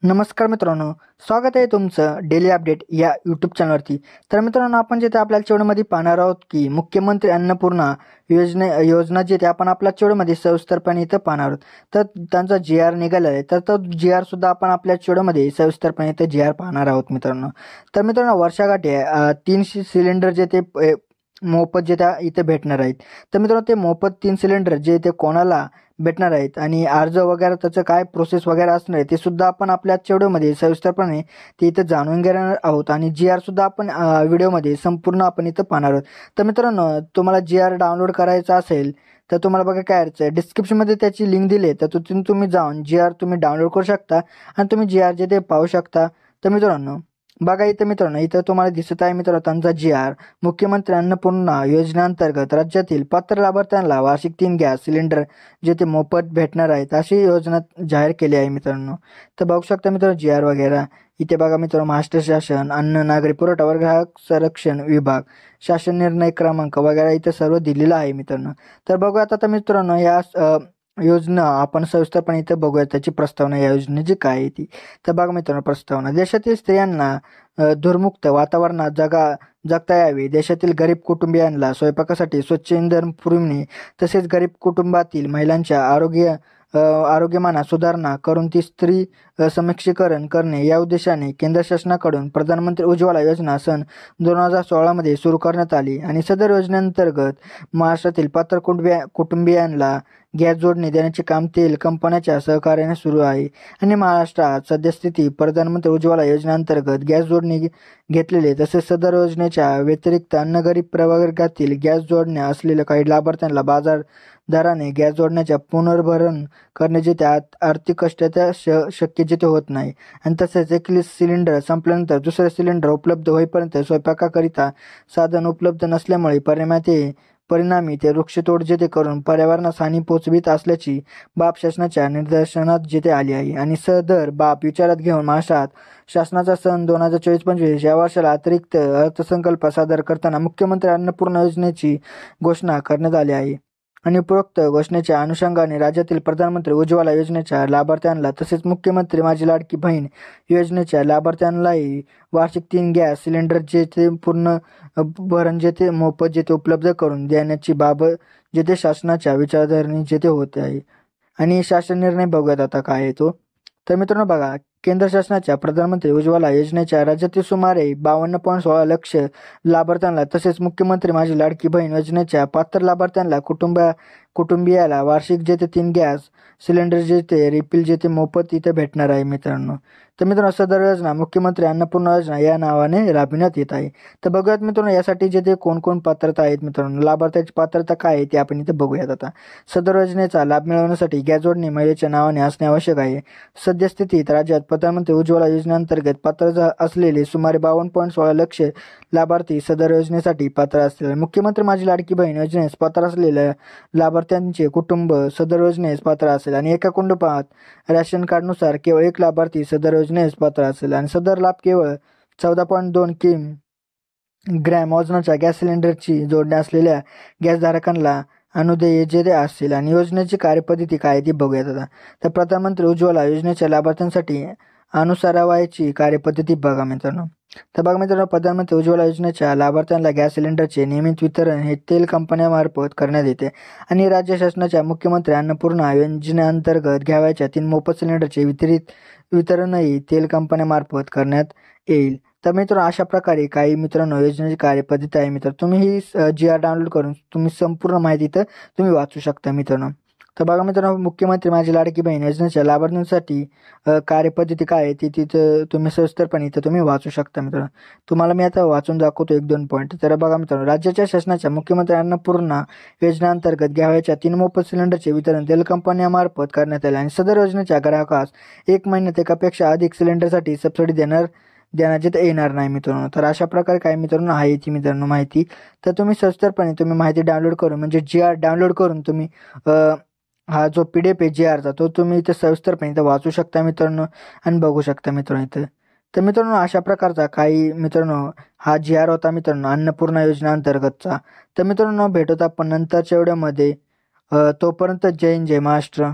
नमस्कार मित्रांनो, स्वागत आहे तुमचं डेली अपडेट या यूट्यूब चॅनलवरती. तर मित्रांनो, आपण जिथे आपल्या चेवडमध्ये पाहणार आहोत की मुख्यमंत्री अन्नपूर्णा योजना जे ते आपण आपल्या चेवडमध्ये सविस्तरपणे इथं पाहणार आहोत. तर त्यांचा जी आर निघाला आहे, तर तो जी आर सुद्धा आपण आपल्या चेवडमध्ये सविस्तरपणे इथं जी आर पाहणार आहोत मित्रांनो. तर मित्रांनो, वर्षाकाठी 300 सिलेंडर जे ते मोफत जे त्या इथे भेटणार आहेत. तर मित्रांनो, ते मोफत 3 सिलेंडर जे ते कोणाला भेटणार आहेत आणि अर्ज वगैरे त्याचं काय प्रोसेस वगैरे असणार आहे ते सुद्धा आपण आपल्या व्हिडिओमध्ये सविस्तरपणे ते इथं जाणून घेणार आहोत आणि जी आर सुद्धा आपण व्हिडिओमध्ये संपूर्ण आपण इथं पाहणार आहोत. तर मित्रांनो, तुम्हाला जी आर डाउनलोड करायचा असेल तर तुम्हाला बघा काय करायचं आहे, डिस्क्रिप्शनमध्ये त्याची लिंक दिली आहे, तर तिथून तुम्ही जाऊन जी आर तुम्ही डाउनलोड करू शकता आणि तुम्ही जी आर जे ते पाहू शकता. तर मित्रांनो बघा इथं मित्रांनो, इथं तुम्हाला दिसत आहे मित्रांनो त्यांचा जी आर. मुख्यमंत्री अन्नपूर्णा योजनेअंतर्गत राज्यातील पात्र लाभार्थ्यांना वार्षिक 3 गॅस सिलेंडर जे ते मोफत भेटणार आहेत अशी योजना जाहीर केली आहे मित्रांनो. तर बघू शकता मित्रांनो जी आर वगैरे. इथे बघा मित्रांनो, महाराष्ट्र शासन अन्न नागरी पुरवठा व ग्राहक संरक्षण विभाग शासन निर्णय क्रमांक वगैरे इथे सर्व दिलेलं आहे मित्रांनो. तर बघूयात आता मित्रांनो या योजना आपण सविस्तरपणे इथे बघूया त्याची प्रस्तावना या योजनेची काय आहे ती. तर बघा मित्रांनो, प्रस्तावना. देशातील स्त्रियांना धूरमुक्त वातावरणात जगता यावे. देशातील गरीब कुटुंबियांना स्वयंपाकासाठी स्वच्छ इंधन पुरवणे तसेच गरीब कुटुंबातील महिलांच्या आरोग्यमानात सुधारणा करून ती स्त्री सक्षमीकरण करणे या उद्देशाने केंद्र शासनाकडून प्रधानमंत्री उज्ज्वला योजना सन 2016 मध्ये सुरू करण्यात आली आणि सदर योजनेअंतर्गत महाराष्ट्रातील पात्र कुटुंबियांना गॅस जोडणी देण्याचे काम तेल कंपन्यांच्या सहकार्याने सुरू आहे आणि महाराष्ट्रात सद्यस्थिती प्रधानमंत्री उज्ज्वला योजनेअंतर्गत गॅस जोडणी घेतलेले तसेच सदर योजनेच्या व्यतिरिक्त अन्य गरीब प्रवर्गातील गॅस जोडण्या असलेल्या काही लाभार्थ्यांना बाजार दराने गॅस जोडण्याच्या पुनर्भरण करणे जे त्यात आर्थिक कष्टाच्या शक्य जिथे होत नाही आणि तसेच एक सिलेंडर संपल्यानंतर दुसरे सिलेंडर उपलब्ध होईपर्यंत स्वयंपाकाकरिता साधन उपलब्ध नसल्यामुळे परिणामी ते वृक्षतोड जेथे करून पर्यावरणास हानी पोचवित असल्याची बाब शासनाच्या निदर्शनात जेथे आली आहे आणि सदर बाब विचारात घेऊन महाराष्ट्रात शासनाचा सन 2024-25 या वर्षाला अतिरिक्त अर्थसंकल्प सादर करताना मुख्यमंत्री अन्नपूर्णा योजनेची घोषणा करण्यात आली आहे आणि उपरोक्त घोषणेच्या अनुषंगाने राज्यातील प्रधानमंत्री उज्ज्वला योजनेच्या लाभार्थ्यांना तसेच मुख्यमंत्री माझी लाडकी बहीण योजनेच्या लाभार्थ्यांनाही वार्षिक 3 गॅस सिलेंडर जे ते पूर्ण भरण जे ते मोफत जे ते उपलब्ध करून देण्याची बाब जेथे शासनाच्या विचारधारणी जेथे होते आहे आणि शासन निर्णय बघूयात आता काय आहे तो. तर मित्रांनो बघा, केंद्र शासनाच्या प्रधानमंत्री उज्ज्वला योजनेच्या राज्यातील सुमारे 52.16 लक्ष लाभार्थ्यांना तसेच मुख्यमंत्री माझी लाडकी बहीण योजनेच्या पात्र लाभार्थ्यांना कुटुंबियाला वार्षिक जे ते 3 गॅस सिलेंडर जे ते रिफिल जे ते मोफत इथे भेटणार आहे मित्रांनो. तर मित्रांनो, सदर योजना मुख्यमंत्री अन्नपूर्णा योजना या नावाने राबविण्यात येत आहे. तर बघूयात मित्रांनो यासाठी जे ते कोण पात्रता आहेत मित्रांनो, लाभार्थ्याची पात्रता काय आहे ते आपण इथे बघूयात आता. सदर योजनेचा लाभ मिळवण्यासाठी गॅस जोडणी महिलेच्या नावाने असणे आवश्यक आहे. सद्यस्थितीत राज्यात प्रधानमंत्री उज्ज्वला योजनेअंतर्गत पात्र असलेले सुमारे 52.16 लक्ष लाभार्थी सदर योजनेसाठी पात्र असतील. मुख्यमंत्री माझी लाडकी बहीण योजनेस पात्र असलेल्या लाभार्थ्यांचे कुटुंब सदर योजनेस पात्र असेल आणि एका कुटुंबात रॅशन कार्डनुसार केवळ एक लाभार्थी सदर योजनेस पात्र असेल आणि सदर लाभ केवळ 14.2 ग्रॅम वजनाच्या गॅस सिलेंडरची जोडणी असलेल्या गॅसधारकांना अनुदेय जे ते असतील आणि योजनेची कार्यपद्धती काय ती बघूयात आता. तर प्रधानमंत्री उज्ज्वला योजनेच्या लाभार्थ्यांसाठी अनुसरावयाची कार्यपद्धती बघा मित्रांनो. तर बघा मित्रांनो, प्रधानमंत्री उज्ज्वला योजनेच्या लाभार्थ्यांना गॅस सिलेंडरचे नियमित वितरण हे तेल कंपन्यांमार्फत करण्यात येते आणि राज्य शासनाच्या मुख्यमंत्री अन्नपूर्णा योजनेअंतर्गत घ्यावयाच्या 3 मोफत सिलेंडरचे वितरणही तेल कंपन्यांमार्फत करण्यात येईल. तर मित्रांनो, अशा प्रकारे काही मित्रांनो योजनेची कार्यपद्धती आहे मित्र. तुम्ही ही जी आर डाउनलोड करून तुम्ही संपूर्ण माहिती इथं तुम्ही वाचू शकता मित्रांनो. तर बघा मित्रांनो, मुख्यमंत्री माझी लाडकी बहीण योजनेच्या लाभार्थ्यांसाठी कार्यपद्धती काय आहे ती तिथं तुम्ही सविस्तरपणे इथं तुम्ही वाचू शकता मित्रांनो. तुम्हाला मी आता वाचून दाखवतो 1-2 पॉईंट. तर बघा मित्रांनो, राज्याच्या शासनाच्या मुख्यमंत्री अन्नपूर्णा योजनेअंतर्गत घ्यावयाच्या 3 मोफत सिलेंडरचे वितरण तेल कंपन्यांमार्फत करण्यात आले आणि सदर योजनेच्या ग्राहकास 1 महिन्यात एकापेक्षा अधिक सिलेंडरसाठी सबसिडी देण्यात येणार नाही मित्रांनो. तर अशा प्रकारे काय मित्रांनो आहे ती मित्रांनो माहिती. तर तुम्ही सविस्तरपणे तुम्ही माहिती डाउनलोड करून म्हणजे जी आर डाउनलोड करून तुम्ही हा जो PDF आहे जी आरचा तो तुम्ही इथे सविस्तरपणे इथं वाचू शकता मित्रांनो आणि बघू शकता मित्रांनो इथं. तर मित्रांनो, अशा प्रकारचा काही मित्रांनो हा जी आर होता मित्रांनो अन्नपूर्णा योजनेअंतर्गतचा. तर मित्रांनो, भेटत आपण नंतरच्या व्हिडिओमध्ये. तोपर्यंत जय हिंद जय महाराष्ट्र.